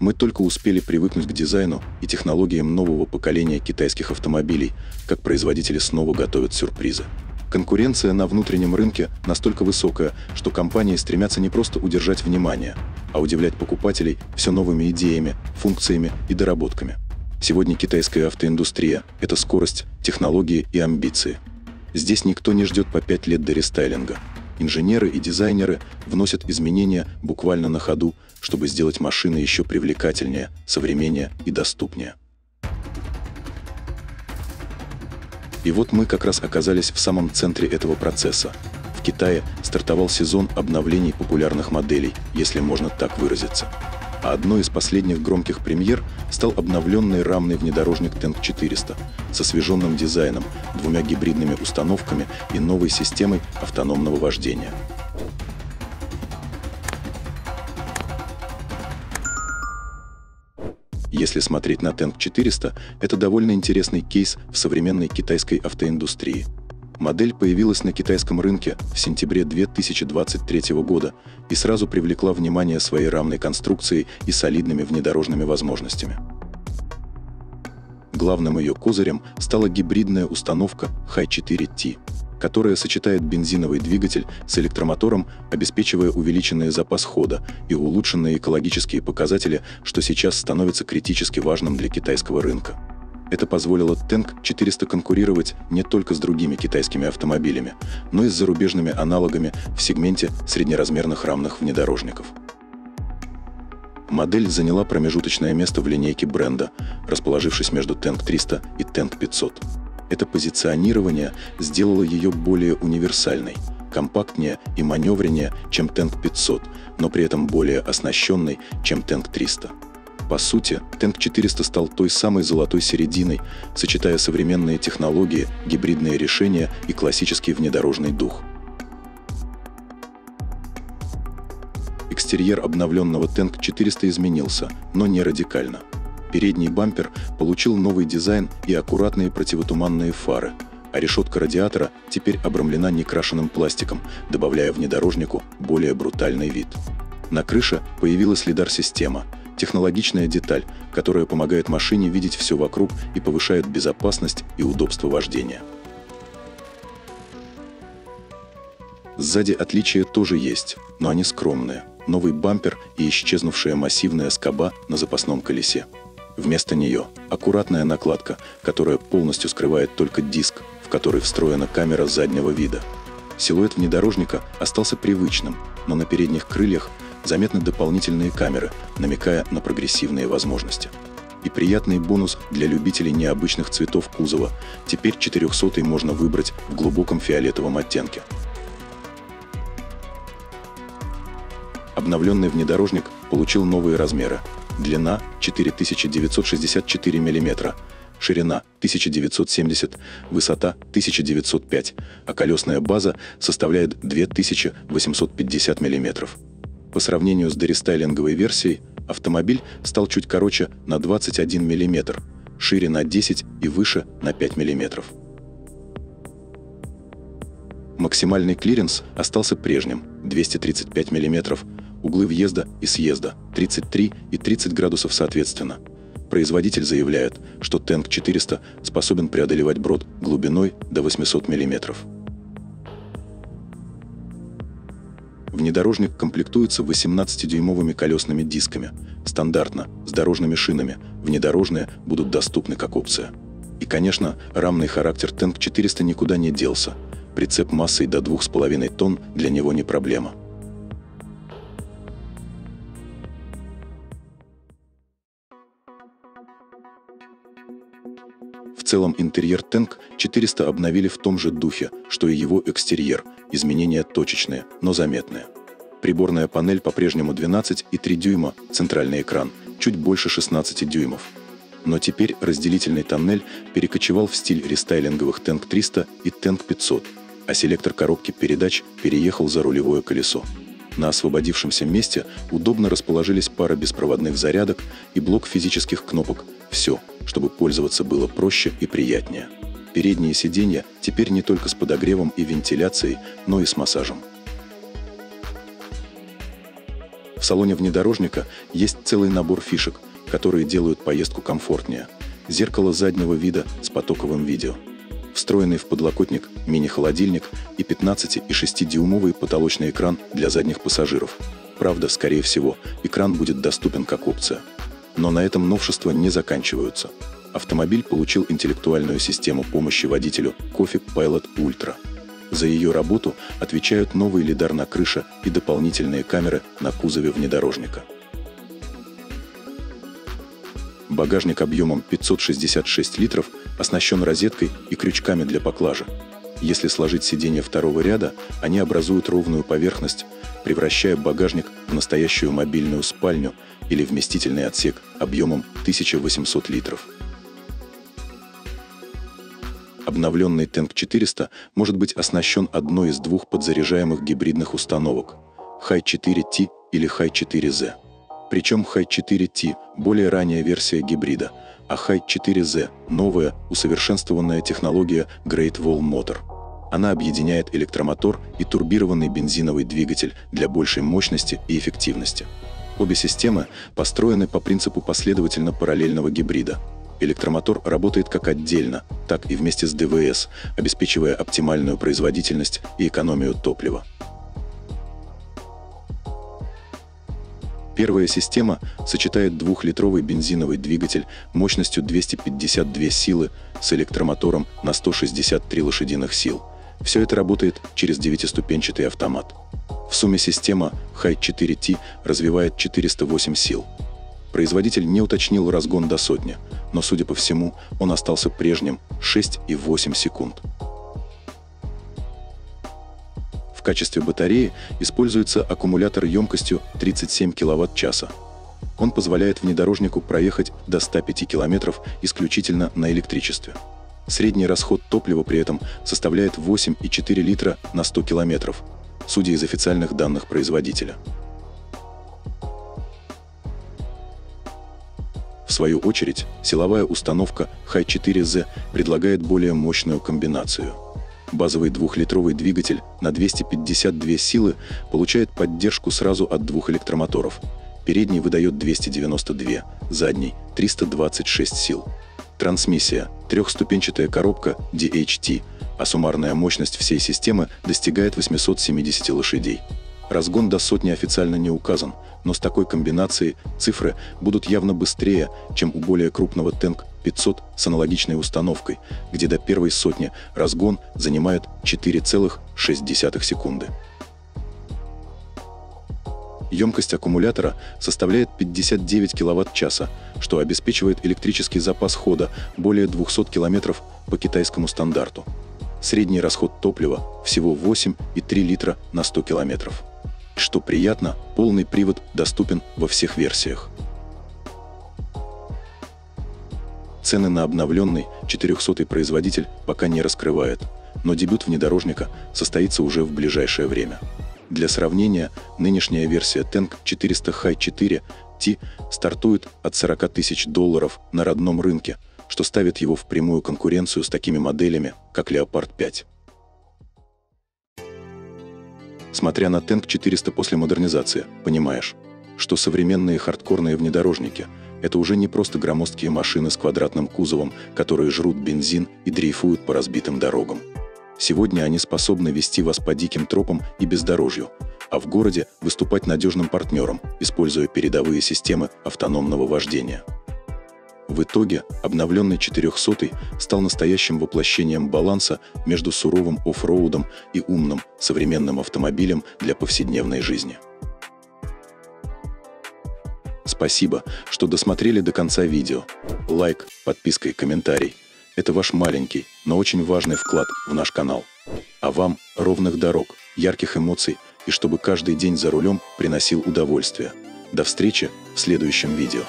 Мы только успели привыкнуть к дизайну и технологиям нового поколения китайских автомобилей, как производители снова готовят сюрпризы. Конкуренция на внутреннем рынке настолько высокая, что компании стремятся не просто удержать внимание, а удивлять покупателей все новыми идеями, функциями и доработками. Сегодня китайская автоиндустрия – это скорость, технологии и амбиции. Здесь никто не ждет по 5 лет до рестайлинга. Инженеры и дизайнеры вносят изменения буквально на ходу, чтобы сделать машины еще привлекательнее, современнее и доступнее. И вот мы как раз оказались в самом центре этого процесса. В Китае стартовал сезон обновлений популярных моделей, если можно так выразиться. А одной из последних громких премьер стал обновленный рамный внедорожник Tank 400 с освеженным дизайном, 2 гибридными установками и новой системой автономного вождения. Если смотреть на Tank 400, это довольно интересный кейс в современной китайской автоиндустрии. Модель появилась на китайском рынке в сентябре 2023 года и сразу привлекла внимание своей рамной конструкцией и солидными внедорожными возможностями. Главным ее козырем стала гибридная установка Hi4T, которая сочетает бензиновый двигатель с электромотором, обеспечивая увеличенный запас хода и улучшенные экологические показатели, что сейчас становится критически важным для китайского рынка. Это позволило Tank 400 конкурировать не только с другими китайскими автомобилями, но и с зарубежными аналогами в сегменте среднеразмерных рамных внедорожников. Модель заняла промежуточное место в линейке бренда, расположившись между Tank 300 и Tank 500. Это позиционирование сделало ее более универсальной, компактнее и маневреннее, чем Tank 500, но при этом более оснащенной, чем Tank 300. По сути, Tank 400 стал той самой золотой серединой, сочетая современные технологии, гибридные решения и классический внедорожный дух. Экстерьер обновленного Tank 400 изменился, но не радикально. Передний бампер получил новый дизайн и аккуратные противотуманные фары, а решетка радиатора теперь обрамлена некрашенным пластиком, добавляя внедорожнику более брутальный вид. На крыше появилась лидар-система – технологичная деталь, которая помогает машине видеть все вокруг и повышает безопасность и удобство вождения. Сзади отличия тоже есть, но они скромные. Новый бампер и исчезнувшая массивная скоба на запасном колесе. Вместо нее аккуратная накладка, которая полностью скрывает только диск, в который встроена камера заднего вида. Силуэт внедорожника остался привычным, но на передних крыльях заметны дополнительные камеры, намекая на прогрессивные возможности. И приятный бонус для любителей необычных цветов кузова. Теперь 400-й можно выбрать в глубоком фиолетовом оттенке. Обновленный внедорожник получил новые размеры. Длина 4964 мм, ширина 1970, высота 1905, а колесная база составляет 2850 мм. По сравнению с дорестайлинговой версией, автомобиль стал чуть короче на 21 мм, шире на 10 и выше на 5 мм. Максимальный клиренс остался прежним – 235 мм, углы въезда и съезда – 33 и 30 градусов соответственно. Производитель заявляет, что Tank 400 способен преодолевать брод глубиной до 800 мм. Внедорожник комплектуется 18-дюймовыми колесными дисками, стандартно, с дорожными шинами, внедорожные будут доступны как опция. И, конечно, рамный характер Tank 400 никуда не делся, прицеп массой до 2,5 тонн для него не проблема. В целом интерьер Tank 400 обновили в том же духе, что и его экстерьер, изменения точечные, но заметные. Приборная панель по-прежнему 12,3 дюйма, центральный экран чуть больше 16 дюймов. Но теперь разделительный тоннель перекочевал в стиль рестайлинговых Tank 300 и Tank 500, а селектор коробки передач переехал за рулевое колесо. На освободившемся месте удобно расположились пара беспроводных зарядок и блок физических кнопок. Все, чтобы пользоваться было проще и приятнее. Передние сиденья теперь не только с подогревом и вентиляцией, но и с массажем. В салоне внедорожника есть целый набор фишек, которые делают поездку комфортнее. Зеркало заднего вида с потоковым видео, встроенный в подлокотник мини-холодильник и 15,6-дюймовый потолочный экран для задних пассажиров. Правда, скорее всего, экран будет доступен как опция. Но на этом новшества не заканчиваются. Автомобиль получил интеллектуальную систему помощи водителю Coffee Pilot Ultra. За ее работу отвечают новый лидар на крыше и дополнительные камеры на кузове внедорожника. Багажник объемом 566 литров оснащен розеткой и крючками для поклажи. Если сложить сиденья второго ряда, они образуют ровную поверхность, превращая багажник в настоящую мобильную спальню или вместительный отсек объемом 1800 литров. Обновленный Tank 400 может быть оснащен одной из двух подзаряжаемых гибридных установок – Hi4T или Hi4Z. Причем Hi4T – более ранняя версия гибрида, а Hi4Z – новая, усовершенствованная технология Great Wall Motor. Она объединяет электромотор и турбированный бензиновый двигатель для большей мощности и эффективности. Обе системы построены по принципу последовательно параллельного гибрида. Электромотор работает как отдельно, так и вместе с ДВС, обеспечивая оптимальную производительность и экономию топлива. Первая система сочетает 2-литровый бензиновый двигатель мощностью 252 силы с электромотором на 163 лошадиных сил. Все это работает через 9-ступенчатый автомат. В сумме система Hi4T развивает 408 сил. Производитель не уточнил разгон до сотни, но, судя по всему, он остался прежним – 6,8 секунд. В качестве батареи используется аккумулятор емкостью 37 кВт-часа. Он позволяет внедорожнику проехать до 105 км исключительно на электричестве. Средний расход топлива при этом составляет 8,4 литра на 100 км, судя из официальных данных производителя. В свою очередь, силовая установка Hi4Z предлагает более мощную комбинацию. Базовый 2-литровый двигатель на 252 силы получает поддержку сразу от двух электромоторов. Передний выдает 292, задний – 326 сил. Трансмиссия – трехступенчатая коробка DHT, а суммарная мощность всей системы достигает 870 лошадей. Разгон до сотни официально не указан, но с такой комбинацией цифры будут явно быстрее, чем у более крупного Tank 500 с аналогичной установкой, где до первой сотни разгон занимает 4,6 секунды. Емкость аккумулятора составляет 59 кВт-часа, что обеспечивает электрический запас хода более 200 км по китайскому стандарту. Средний расход топлива всего 8,3 литра на 100 км. Что приятно, полный привод доступен во всех версиях. Цены на обновленный 400-й производитель пока не раскрывает, но дебют внедорожника состоится уже в ближайшее время. Для сравнения, нынешняя версия Tank 400 Hi4T стартует от $40 тысяч на родном рынке, что ставит его в прямую конкуренцию с такими моделями, как Leopard 5. Смотря на Tank 400 после модернизации, понимаешь, что современные хардкорные внедорожники – это уже не просто громоздкие машины с квадратным кузовом, которые жрут бензин и дрейфуют по разбитым дорогам. Сегодня они способны вести вас по диким тропам и бездорожью, а в городе выступать надежным партнером, используя передовые системы автономного вождения. В итоге обновленный 400-й стал настоящим воплощением баланса между суровым оффроудом и умным, современным автомобилем для повседневной жизни. Спасибо, что досмотрели до конца видео. Лайк, подписка и комментарий – это ваш маленький, но очень важный вклад в наш канал. А вам ровных дорог, ярких эмоций и чтобы каждый день за рулем приносил удовольствие. До встречи в следующем видео.